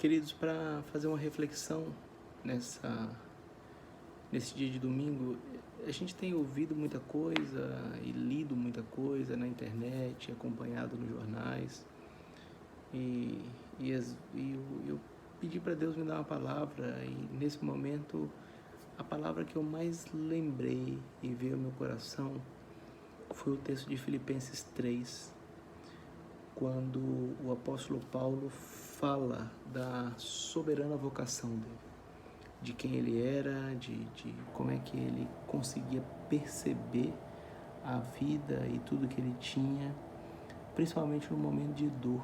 Queridos, para fazer uma reflexão nesse dia de domingo, a gente tem ouvido muita coisa e lido muita coisa na internet, acompanhado nos jornais, e, eu pedi para Deus me dar uma palavra, e nesse momento a palavra que eu mais lembrei e veio ao meu coração foi o texto de Filipenses 3, quando o apóstolo Paulo fala da soberana vocação dele, de quem ele era, de como é que ele conseguia perceber a vida e tudo que ele tinha, principalmente no momento de dor.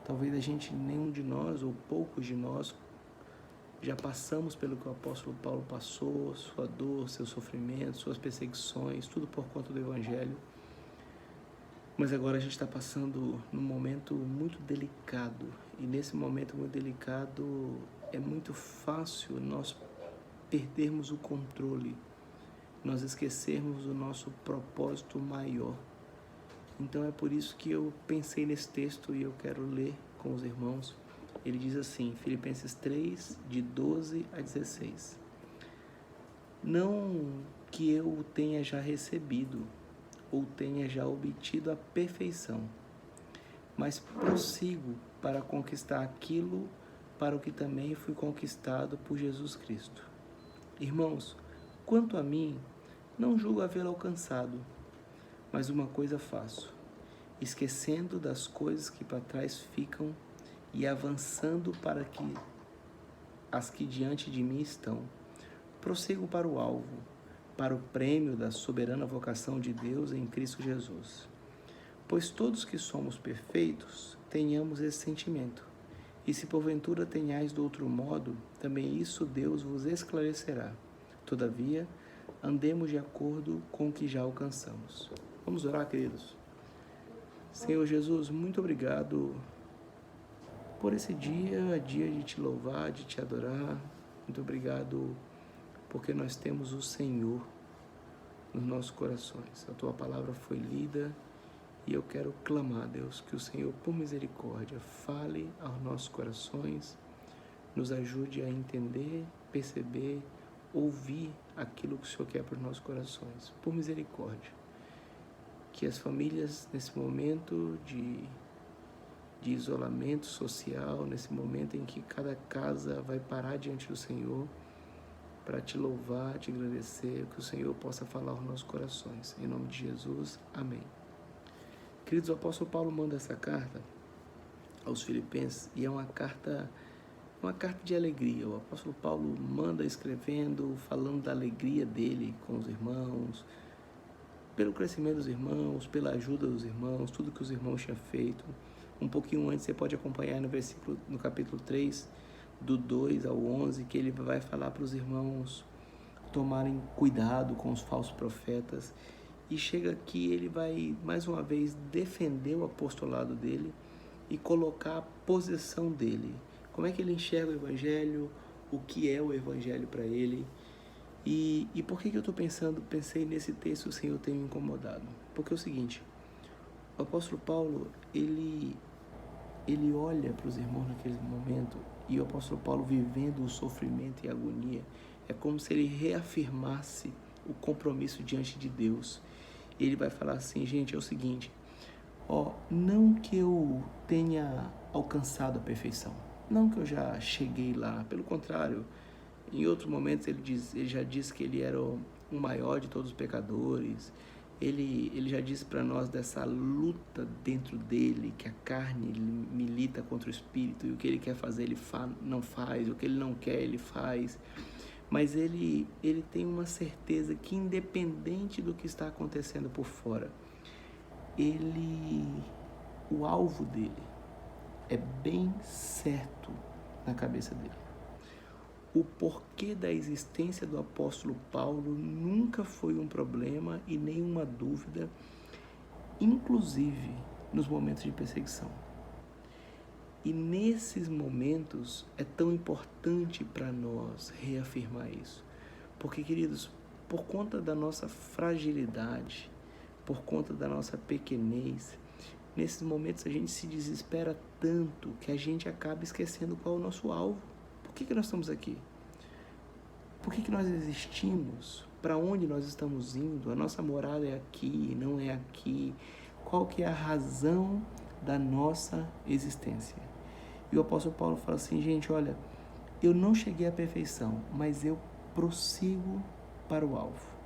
Talvez nenhum de nós, ou poucos de nós, já passamos pelo que o apóstolo Paulo passou, sua dor, seu sofrimento, suas perseguições, tudo por conta do Evangelho. Mas agora a gente está passando num momento muito delicado, e nesse momento muito delicado é muito fácil nós perdermos o controle, nós esquecermos o nosso propósito maior. Então é por isso que eu pensei nesse texto e eu quero ler com os irmãos. Ele diz assim, Filipenses 3, de 12 a 16. Não que eu o tenha já recebido, ou tenha já obtido a perfeição, mas prossigo para conquistar aquilo para o que também fui conquistado por Jesus Cristo. Irmãos, quanto a mim, não julgo havê-lo alcançado, mas uma coisa faço, esquecendo das coisas que para trás ficam e avançando para as que diante de mim estão. Prossigo para o alvo, para o prêmio da soberana vocação de Deus em Cristo Jesus. Pois todos que somos perfeitos, tenhamos esse sentimento. E se porventura tenhais de outro modo, também isso Deus vos esclarecerá. Todavia, andemos de acordo com o que já alcançamos. Vamos orar, queridos. Senhor Jesus, muito obrigado por esse dia de te louvar, de te adorar. Muito obrigado porque nós temos o Senhor nos nossos corações. A tua palavra foi lida e eu quero clamar, Deus, que o Senhor, por misericórdia, fale aos nossos corações, nos ajude a entender, perceber, ouvir aquilo que o Senhor quer para os nossos corações. Por misericórdia, que as famílias, nesse momento de isolamento social, nesse momento em que cada casa vai parar diante do Senhor, para te louvar, te agradecer, que o Senhor possa falar aos nossos corações. Em nome de Jesus, amém. Queridos, o apóstolo Paulo manda essa carta aos Filipenses e é uma carta de alegria. O apóstolo Paulo manda escrevendo, falando da alegria dele com os irmãos, pelo crescimento dos irmãos, pela ajuda dos irmãos, tudo que os irmãos tinham feito. Um pouquinho antes, você pode acompanhar no capítulo 3, do 2 ao 11, que ele vai falar para os irmãos tomarem cuidado com os falsos profetas. E chega aqui, ele vai mais uma vez defender o apostolado dele e colocar a posição dele. Como é que ele enxerga o Evangelho, o que é o Evangelho para ele. E por que eu pensei nesse texto, o Senhor tem me incomodado? Porque é o seguinte, o apóstolo Paulo, ele olha para os irmãos naquele momento, e o apóstolo Paulo vivendo o sofrimento e a agonia, é como se ele reafirmasse o compromisso diante de Deus. Ele vai falar assim, gente, é o seguinte, não que eu tenha alcançado a perfeição, não que eu já cheguei lá, pelo contrário, em outros momentos ele já disse que ele era o maior de todos os pecadores. Ele já disse para nós dessa luta dentro dele, que a carne milita contra o espírito, e o que ele quer fazer ele não faz, o que ele não quer ele faz. Mas ele tem uma certeza que, independente do que está acontecendo por fora, o alvo dele é bem certo na cabeça dele. O porquê da existência do apóstolo Paulo nunca foi um problema e nenhuma dúvida, inclusive nos momentos de perseguição. E nesses momentos é tão importante para nós reafirmar isso. Porque, queridos, por conta da nossa fragilidade, por conta da nossa pequenez, nesses momentos a gente se desespera tanto que a gente acaba esquecendo qual é o nosso alvo. Por que nós estamos aqui? Por que nós existimos? Para onde nós estamos indo? A nossa morada é aqui, não é aqui. Qual que é a razão da nossa existência? E o apóstolo Paulo fala assim, gente, olha, eu não cheguei à perfeição, mas eu prossigo para o alvo.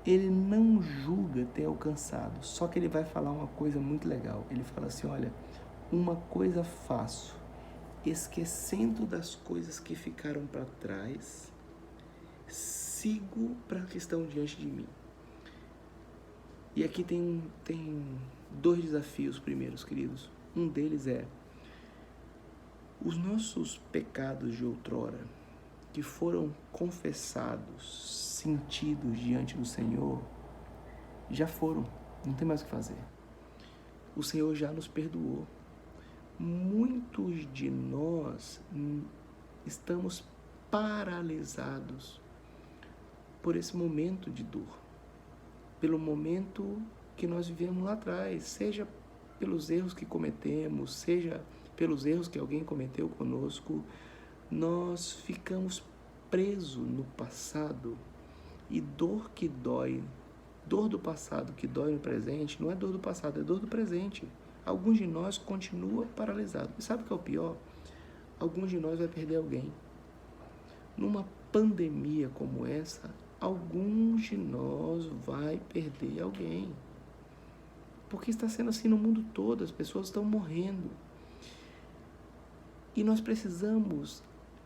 Ele não julga ter alcançado, só que ele vai falar uma coisa muito legal. Ele fala assim, olha, uma coisa faço, esquecendo das coisas que ficaram para trás, sigo para a que estão diante de mim. E aqui tem 2 desafios primeiros, queridos. Um deles é, os nossos pecados de outrora, que foram confessados, sentidos diante do Senhor, já foram, não tem mais o que fazer. O Senhor já nos perdoou. Muitos de nós estamos paralisados por esse momento de dor, pelo momento que nós vivemos lá atrás, seja pelos erros que cometemos, seja pelos erros que alguém cometeu conosco, nós ficamos presos no passado. E dor que dói, dor do passado que dói no presente, não é dor do passado, é dor do presente. Alguns de nós continuam paralisados. E sabe o que é o pior? Alguns de nós vai perder alguém. Numa pandemia como essa, alguns de nós vai perder alguém. Porque está sendo assim no mundo todo, as pessoas estão morrendo. E nós precisamos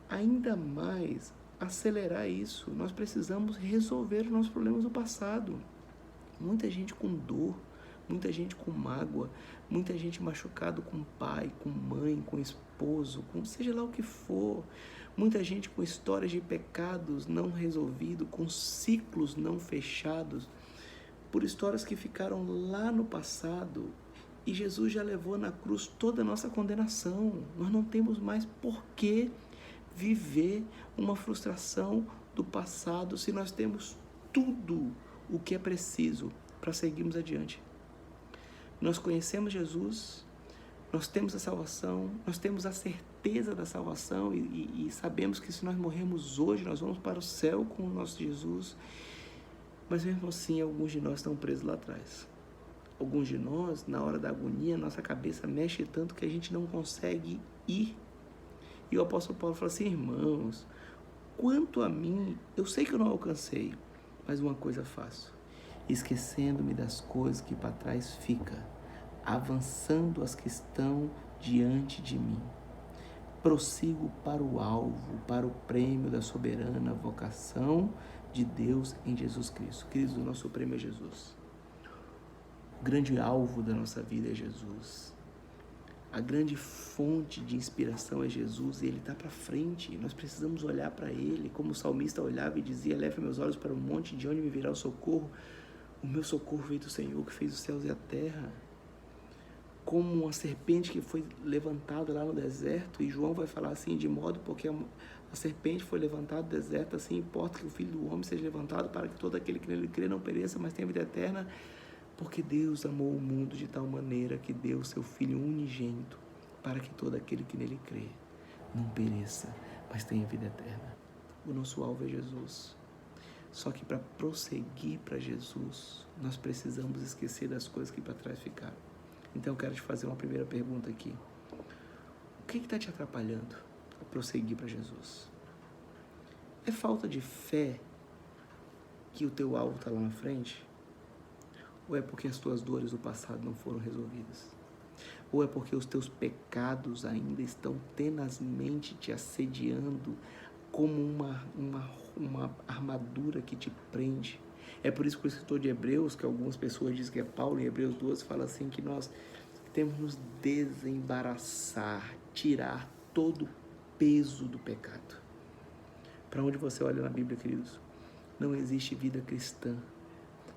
ainda mais acelerar isso. Nós precisamos resolver os nossos problemas do passado. Muita gente com dor, muita gente com mágoa, muita gente machucado com pai, com mãe, com esposo, com seja lá o que for. Muita gente com histórias de pecados não resolvidos, com ciclos não fechados, por histórias que ficaram lá no passado. E Jesus já levou na cruz toda a nossa condenação. Nós não temos mais por que viver uma frustração do passado se nós temos tudo o que é preciso para seguirmos adiante. Nós conhecemos Jesus, nós temos a salvação, nós temos a certeza da salvação e sabemos que se nós morrermos hoje, nós vamos para o céu com o nosso Jesus. Mas mesmo assim, alguns de nós estão presos lá atrás. Alguns de nós, na hora da agonia, nossa cabeça mexe tanto que a gente não consegue ir. E o apóstolo Paulo fala assim, irmãos, quanto a mim, eu sei que eu não alcancei, mas uma coisa faço, esquecendo-me das coisas que para trás fica, avançando as que estão diante de mim. Prossigo para o alvo, para o prêmio da soberana vocação de Deus em Jesus Cristo. Queridos, o nosso prêmio é Jesus. O grande alvo da nossa vida é Jesus. A grande fonte de inspiração é Jesus e Ele está para frente. Nós precisamos olhar para Ele, como o salmista olhava e dizia, leva meus olhos para o monte, de onde me virá o socorro. O meu socorro veio do Senhor, que fez os céus e a terra. Como uma serpente que foi levantada lá no deserto, e João vai falar assim, de modo porque a serpente foi levantada no deserto, assim importa que o Filho do Homem seja levantado para que todo aquele que nele crê não pereça, mas tenha vida eterna. Porque Deus amou o mundo de tal maneira que deu o seu Filho unigênito para que todo aquele que nele crê não pereça, mas tenha vida eterna. O nosso alvo é Jesus. Só que para prosseguir para Jesus, nós precisamos esquecer das coisas que para trás ficaram. Então eu quero te fazer uma primeira pergunta aqui. O que está te atrapalhando a prosseguir para Jesus? É falta de fé que o teu alvo está lá na frente? Ou é porque as tuas dores do passado não foram resolvidas? Ou é porque os teus pecados ainda estão tenazmente te assediando como uma armadura que te prende? É por isso que o escritor de Hebreus, que algumas pessoas dizem que é Paulo, em Hebreus 12, fala assim que nós temos que nos desembaraçar, tirar todo o peso do pecado. Para onde você olha na Bíblia, queridos, não existe vida cristã,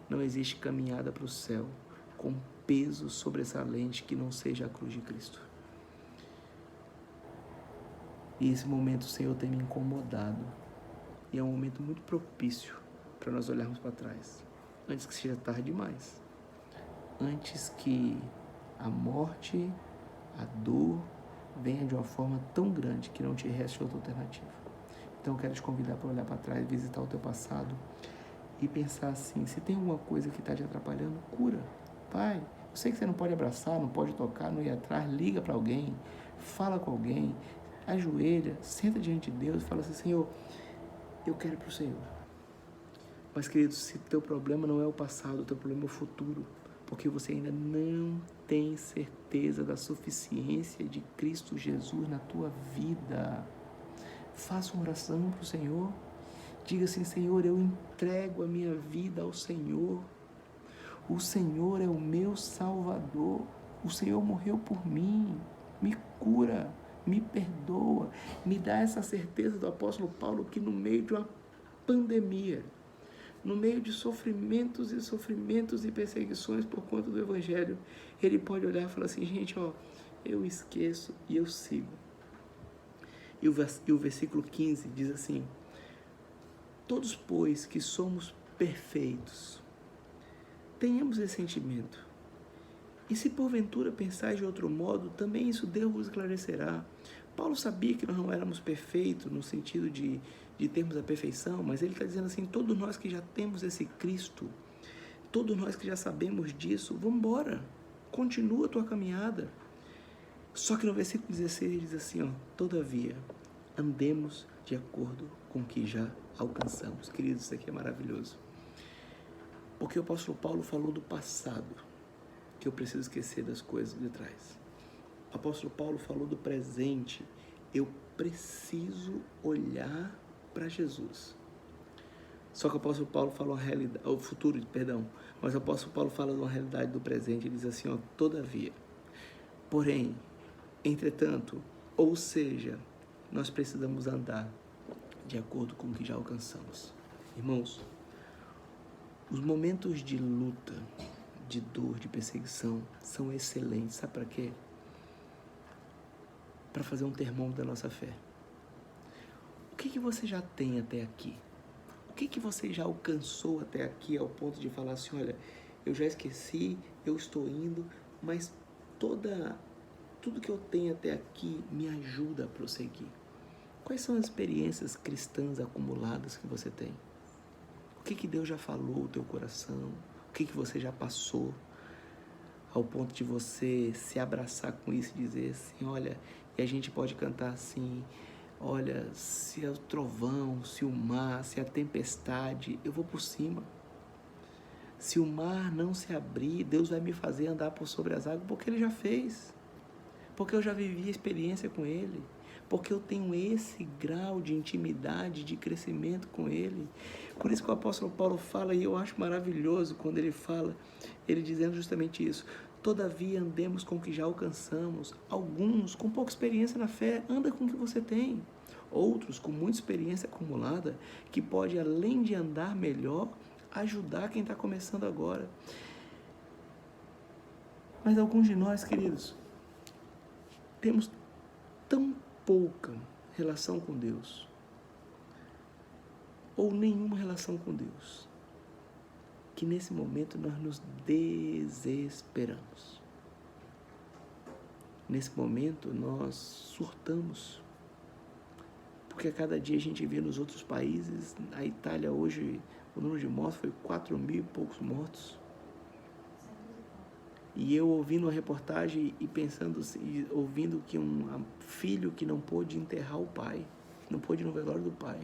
não existe caminhada para o céu com peso sobressalente que não seja a cruz de Cristo. E esse momento o Senhor tem me incomodado. E é um momento muito propício para nós olharmos para trás. Antes que seja tarde demais. Antes que a morte, a dor, venha de uma forma tão grande que não te reste outra alternativa. Então eu quero te convidar para olhar para trás, visitar o teu passado e pensar assim, se tem alguma coisa que está te atrapalhando, cura. Vai. Eu sei que você não pode abraçar, não pode tocar, não ir atrás, liga para alguém, fala com alguém, ajoelha, senta diante de Deus e fala assim, Senhor, eu quero ir para o Senhor. Mas, querido, se teu problema não é o passado, o teu problema é o futuro, porque você ainda não tem certeza da suficiência de Cristo Jesus na tua vida. Faça uma oração para o Senhor. Diga assim, Senhor, eu entrego a minha vida ao Senhor. O Senhor é o meu Salvador. O Senhor morreu por mim. Me cura, me perdoa. Me dá essa certeza do apóstolo Paulo que no meio de uma pandemia, no meio de sofrimentos e perseguições por conta do Evangelho, ele pode olhar e falar assim, gente, eu esqueço e eu sigo. E o versículo 15 diz assim, todos, pois, que somos perfeitos, tenhamos esse sentimento. E se porventura pensais de outro modo, também isso Deus vos esclarecerá. Paulo sabia que nós não éramos perfeitos no sentido de termos a perfeição, mas ele está dizendo assim, todos nós que já temos esse Cristo, todos nós que já sabemos disso, vamos embora, continua a tua caminhada. Só que no versículo 16 ele diz assim, todavia, andemos de acordo com o que já alcançamos. Queridos, isso aqui é maravilhoso. Porque o apóstolo Paulo falou do passado, que eu preciso esquecer das coisas de trás. O apóstolo Paulo falou do presente, eu preciso olhar para Jesus. Só que o apóstolo Paulo fala o futuro, mas o apóstolo Paulo fala de uma realidade do presente, ele diz assim, todavia, porém, entretanto, ou seja, nós precisamos andar de acordo com o que já alcançamos. Irmãos, os momentos de luta, de dor, de perseguição, são excelentes. Sabe para quê? Para fazer um termômetro da nossa fé. O que você já tem até aqui? O que você já alcançou até aqui ao ponto de falar assim, olha, eu já esqueci, eu estou indo, mas tudo que eu tenho até aqui me ajuda a prosseguir. Quais são as experiências cristãs acumuladas que você tem? O que Deus já falou no teu coração? O que você já passou ao ponto de você se abraçar com isso e dizer assim, olha, e a gente pode cantar assim, olha, se é o trovão, se o mar, se a tempestade, eu vou por cima. Se o mar não se abrir, Deus vai me fazer andar por sobre as águas, porque Ele já fez. Porque eu já vivi a experiência com Ele. Porque eu tenho esse grau de intimidade, de crescimento com Ele. Por isso que o apóstolo Paulo fala, e eu acho maravilhoso quando ele fala, ele dizendo justamente isso. Todavia andemos com o que já alcançamos. Alguns com pouca experiência na fé, anda com o que você tem. Outros com muita experiência acumulada, que pode, além de andar melhor, ajudar quem está começando agora. Mas alguns de nós, queridos, temos tão pouca relação com Deus, ou nenhuma relação com Deus, que nesse momento nós nos desesperamos. Nesse momento nós surtamos, porque a cada dia a gente vê nos outros países, a Itália hoje, o número de mortos foi 4.000 e poucos mortos. E eu ouvindo uma reportagem e pensando, ouvindo que um filho que não pôde enterrar o pai, não pôde ir no velório do pai.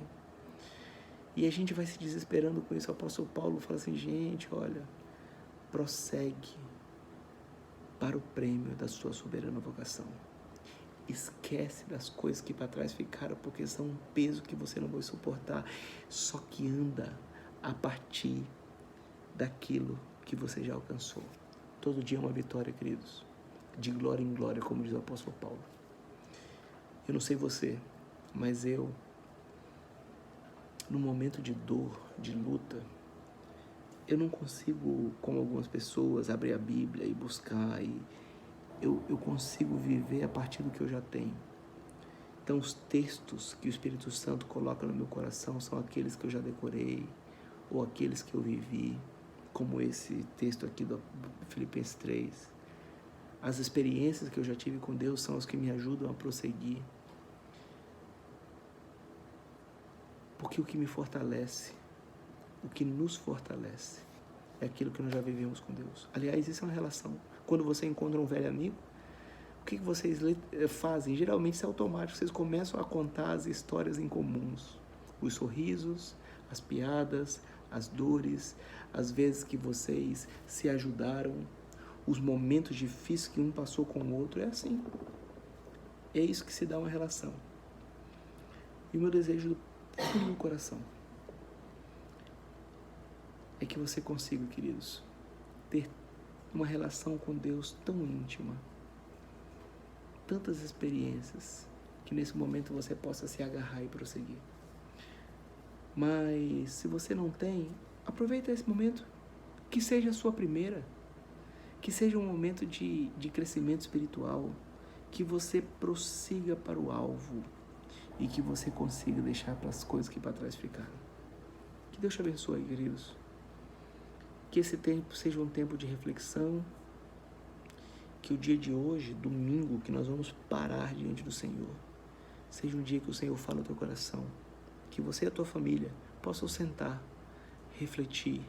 E a gente vai se desesperando com isso. O apóstolo Paulo fala assim, gente, olha, prossegue para o prêmio da sua soberana vocação. Esquece das coisas que para trás ficaram, porque são um peso que você não vai suportar. Só que anda a partir daquilo que você já alcançou. Todo dia é uma vitória, queridos. De glória em glória, como diz o apóstolo Paulo. Eu não sei você, mas eu, no momento de dor, de luta, eu não consigo, como algumas pessoas, abrir a Bíblia e buscar. Eu consigo viver a partir do que eu já tenho. Então, os textos que o Espírito Santo coloca no meu coração são aqueles que eu já decorei, ou aqueles que eu vivi, como esse texto aqui do Filipenses 3. As experiências que eu já tive com Deus são as que me ajudam a prosseguir. Porque o que me fortalece, o que nos fortalece, é aquilo que nós já vivemos com Deus. Aliás, isso é uma relação. Quando você encontra um velho amigo, o que vocês fazem? Geralmente isso é automático. Vocês começam a contar as histórias em comuns. Os sorrisos, as piadas, as dores, as vezes que vocês se ajudaram, os momentos difíceis que um passou com o outro. É assim. É isso que se dá uma relação. E o meu desejo do fundo do coração é que você consiga, queridos, ter uma relação com Deus tão íntima, tantas experiências, que nesse momento você possa se agarrar e prosseguir. Mas se você não tem, aproveita esse momento, que seja a sua primeira, que seja um momento de crescimento espiritual, que você prossiga para o alvo e que você consiga deixar para as coisas que para trás ficaram. Que Deus te abençoe, queridos. Que esse tempo seja um tempo de reflexão, que o dia de hoje, domingo, que nós vamos parar diante do Senhor, seja um dia que o Senhor fale no teu coração, que você e a tua família possam sentar, refletir,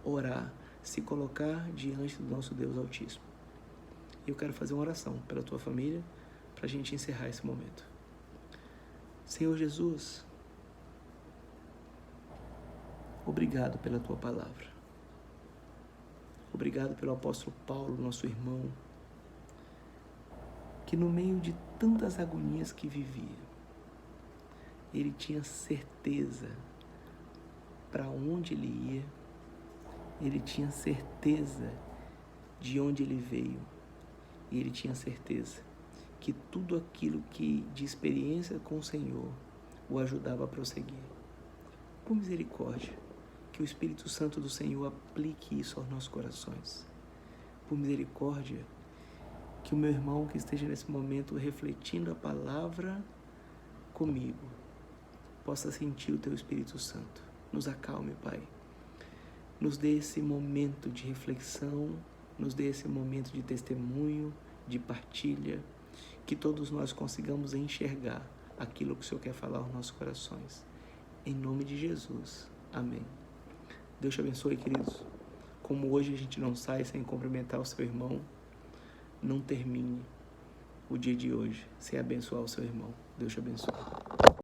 orar, se colocar diante do nosso Deus Altíssimo. Eu quero fazer uma oração pela tua família, para a gente encerrar esse momento. Senhor Jesus, obrigado pela tua palavra. Obrigado pelo apóstolo Paulo, nosso irmão, que no meio de tantas agonias que vivia, ele tinha certeza para onde ele ia, ele tinha certeza de onde ele veio, e ele tinha certeza que tudo aquilo que de experiência com o Senhor o ajudava a prosseguir. Por misericórdia, que o Espírito Santo do Senhor aplique isso aos nossos corações. Por misericórdia, que o meu irmão que esteja nesse momento refletindo a palavra comigo, possa sentir o teu Espírito Santo. Nos acalme, Pai. Nos dê esse momento de reflexão, nos dê esse momento de testemunho, de partilha, que todos nós consigamos enxergar aquilo que o Senhor quer falar aos nossos corações. Em nome de Jesus. Amém. Deus te abençoe, queridos. Como hoje a gente não sai sem cumprimentar o seu irmão, não termine o dia de hoje sem abençoar o seu irmão. Deus te abençoe.